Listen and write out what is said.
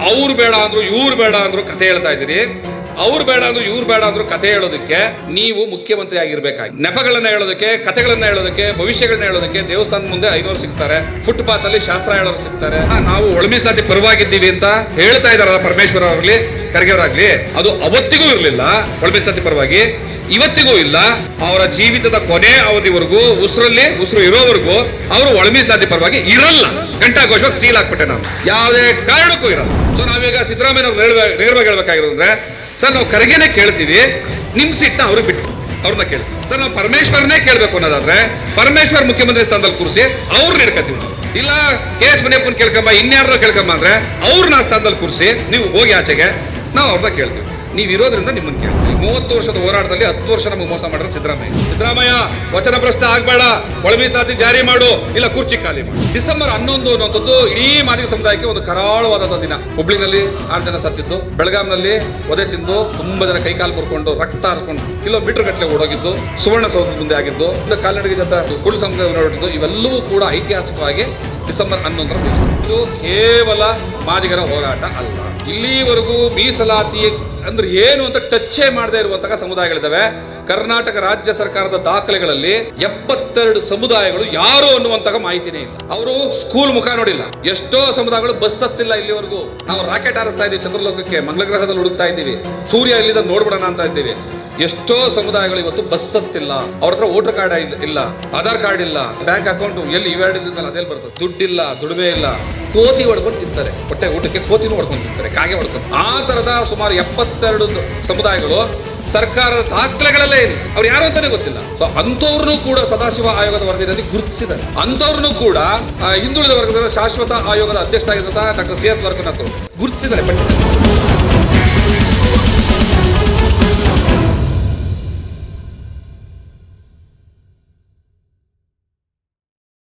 ಅವ್ರು ಬೇಡ ಅಂದ್ರು ಇವ್ರು ಬೇಡ ಅಂದ್ರು ಕಥೆ ಹೇಳ್ತಾ ಇದ್ದೀರಿ. ಅವ್ರು ಬೇಡ ಅಂದ್ರು ಇವ್ರು ಬೇಡ ಅಂದ್ರು ಕಥೆ ಹೇಳೋದಕ್ಕೆ ನೀವು ಮುಖ್ಯಮಂತ್ರಿ ಆಗಿರ್ಬೇಕಾಗಿ, ನೆಪಗಳನ್ನ ಹೇಳೋದಕ್ಕೆ, ಕಥೆಗಳನ್ನ ಹೇಳೋದಕ್ಕೆ, ಭವಿಷ್ಯಗಳನ್ನ ಹೇಳೋದಕ್ಕೆ ದೇವಸ್ಥಾನದ ಮುಂದೆ 500 ಸಿಗ್ತಾರೆ, ಫುಟ್ಪಾತ್ ಅಲ್ಲಿ ಶಾಸ್ತ್ರ ಹೇಳೋರು ಸಿಗ್ತಾರೆ. ನಾವು ಒಳ ಮೀಸಲಾತಿ ಪರವಾಗಿದ್ದೀವಿ ಅಂತ ಹೇಳ್ತಾ ಇದಾರಲ್ಲ ಪರಮೇಶ್ವರ್ ಅವ್ರಲ್ಲಿ, ಖರ್ಗೆ ಅವರಾಗ್ಲಿ, ಅದು ಅವತ್ತಿಗೂ ಇರಲಿಲ್ಲ ಒಳ ಮೀಸಲಾತಿ ಪರವಾಗಿ, ಇವತ್ತಿಗೂ ಇಲ್ಲ. ಅವರ ಜೀವಿತದ ಕೊನೆ ಅವಧಿವರೆಗೂ ಉಸಿರು ಇರೋವರೆಗೂ ಅವರು ಒಳ ಮೀಸಲಾತಿ ಪರವಾಗಿ ಇರಲ್ಲ. ಘಂಟಾಘೋಷವಾಗಿ ಸೀಲ್ ಹಾಕ್ಬಿಟ್ಟೆ ನಾನು, ಯಾವುದೇ ಕಾರಣಕ್ಕೂ ಇರಲ್ಲ. ಸೊ ನಾವೀಗ ಸಿದ್ದರಾಮಯ್ಯ ನೇರವಾಗಿ ಹೇಳ್ಬೇಕಾಗಿರೋದು ಅಂದ್ರೆ, ಸರ್ ನಾವು ಖರ್ಗೆನೆ ಕೇಳ್ತೀವಿ, ನಿಮ್ ಸೀಟ್ನ ಅವ್ರಿಗೆ ಬಿಟ್ಟು ಅವ್ರನ್ನ ಕೇಳ್ತೀವಿ. ಸರ್ ನಾವು ಪರಮೇಶ್ವರನೇ ಕೇಳ್ಬೇಕು ಅನ್ನೋದಾದ್ರೆ ಪರಮೇಶ್ವರ್ ಮುಖ್ಯಮಂತ್ರಿ ಸ್ಥಾನದಲ್ಲಿ ಕೂರಿಸಿ ಅವ್ರನ್ನ ಹಿಡ್ಕತೀವಿ ನಾವು. ಇಲ್ಲ KS ಮುನಿಯಪ್ಪನ್ ಕೇಳ್ಕೊಂಬ, ಇನ್ಯಾರೋ ಕೇಳ್ಕೊಂಬ ಅಂದ್ರೆ ಅವ್ರನ್ನ ಸ್ಥಾನದಲ್ಲಿ ಕೂರಿಸಿ ನೀವು ಹೋಗಿ ಆಚೆಗೆ, ನಾವು ಅವ್ರನ್ನ ಕೇಳ್ತೀವಿ. ನೀವು ಇರೋದ್ರಿಂದ ನಿಮ್ಮನ್ನು ಕೇಳ್ತೀವಿ. 30 ವರ್ಷದ ಹೋರಾಟದಲ್ಲಿ 10 ವರ್ಷ ನಮಗೆ ಮೋಸ ಮಾಡಿದ್ರೆ ಸಿದ್ದರಾಮಯ್ಯ ವಚನ ಭ್ರಷ್ಟ ಆಗ್ಬೇಡ, ಒಳ ಮೀಸಲಾತಿ ಜಾರಿ ಮಾಡು, ಇಲ್ಲ ಕುರ್ಚಿ ಖಾಲಿ ಮಾಡು. ಡಿಸೆಂಬರ್ 11 ಅನ್ನೋಂಥದ್ದು ಇಡೀ ಮಾದಿಗ ಸಮುದಾಯಕ್ಕೆ ಒಂದು ಕರಾಳವಾದ ದಿನ. ಹುಬ್ಳಿನಲ್ಲಿ 6 ಜನ ಸತ್ತಿದ್ದು, ಬೆಳಗಾಂನಲ್ಲಿ ಒದೆ ತಿಂದು ತುಂಬಾ ಜನ ಕೈಕಾಲು ಮುರ್ಕೊಂಡು ರಕ್ತ ಹರಿಸ್ಕೊಂಡು ಕಿಲೋಮೀಟರ್ ಗಟ್ಟಲೆ ಓಡೋಗಿದ್ದು, ಸುವರ್ಣಸೌಧದ ಮುಂದೆ ಆಗಿದ್ದು, ಕಾಲ್ನಡಿಗೆ ಜೊತೆ ಕುಳ್ಳು ಸಮುದಾಯ ನೋಡಿದ್ದು, ಇವೆಲ್ಲವೂ ಕೂಡ ಐತಿಹಾಸಿಕವಾಗಿ ಡಿಸೆಂಬರ್ 11ರ ದಿವಸ. ಇದು ಕೇವಲ ಮಾದಿಗರ ಹೋರಾಟ ಅಲ್ಲ. ಇಲ್ಲಿವರೆಗೂ ಮೀಸಲಾತಿ ಅಂದ್ರೆ ಏನು ಅಂತ ಟಚ್ಚೇ ಮಾಡದೇ ಇರುವಂತಹ ಸಮುದಾಯಗಳಿದ್ದಾವೆ. ಕರ್ನಾಟಕ ರಾಜ್ಯ ಸರ್ಕಾರದ ದಾಖಲೆಗಳಲ್ಲಿ 72 ಸಮುದಾಯಗಳು ಯಾರು ಅನ್ನುವಂತಹ ಮಾಹಿತಿನೇ ಇಲ್ಲ. ಅವರು ಸ್ಕೂಲ್ ಮುಖ ನೋಡಿಲ್ಲ. ಎಷ್ಟೋ ಸಮುದಾಯಗಳು ಬಸ್ ಹತ್ತಿಲ್ಲ ಇಲ್ಲಿವರೆಗೂ. ನಾವು ರಾಕೆಟ್ ಹಾರಿಸ್ತಾ ಇದ್ದೀವಿ ಚಂದ್ರಲೋಕಕ್ಕೆ, ಮಂಗಳ ಗ್ರಹದಲ್ಲಿ ಹುಡುಕ್ತಾ ಇದ್ದೀವಿ, ಸೂರ್ಯ ಇಲ್ಲಿಂದ ನೋಡ್ಬಿಡೋಣ ಅಂತ ಇದ್ದೀವಿ. ಎಷ್ಟೋ ಸಮುದಾಯಗಳು ಇವತ್ತು ಬಸ್ ಹತ್ತಿಲ್ಲ, ಅವ್ರ ಹತ್ರ ವೋಟರ್ ಕಾರ್ಡ್ ಇಲ್ಲ, ಆಧಾರ್ ಕಾರ್ಡ್ ಇಲ್ಲ, ಬ್ಯಾಂಕ್ ಅಕೌಂಟ್ ಎಲ್ಲಿ ಇವೆರಡಿದ್ಮೇಲೆ ಅದೆಲ್ಲಿ ಬರ್ತದೆ, ದುಡ್ಡಿಲ್ಲ, ದುಡಿಮೆ ಇಲ್ಲ, ಕೋತಿ ಹೊಡ್ಕೊಂಡು ತಿಂತಾರೆ, ಹೊಟ್ಟೆ ಊಟಕ್ಕೆ ಕೋತಿನೂ ಹೊಡ್ಕೊಂಡು ತಿಂತಾರೆ, ಕಾಗೆ ಹೊಡ್ಕೊಂಡು. ಆ ತರದ ಸುಮಾರು 72 ಸಮುದಾಯಗಳು ಸರ್ಕಾರದ ದಾಖಲೆಗಳಲ್ಲೇ ಇಲ್ಲ. ಅವ್ರು ಯಾರು ಅಂತಾನೆ ಗೊತ್ತಿಲ್ಲ. ಸೊ ಅಂಥವ್ರನ್ನೂ ಕೂಡ ಸದಾಶಿವ ಆಯೋಗದ ವರದಿಯಲ್ಲಿ ಗುರುತಿಸಿದ್ದಾರೆ. ಅಂಥವ್ರನ್ನೂ ಕೂಡ ಹಿಂದುಳಿದ ವರ್ಗದ ಶಾಶ್ವತ ಆಯೋಗದ ಅಧ್ಯಕ್ಷರಾಗಿದ್ದಂತಹ ಡಾಕ್ಟರ್ CS ದ್ವಾರಕನಾಥ್ ಅವರು ಗುರುತಿಸಿದ್ದಾರೆ.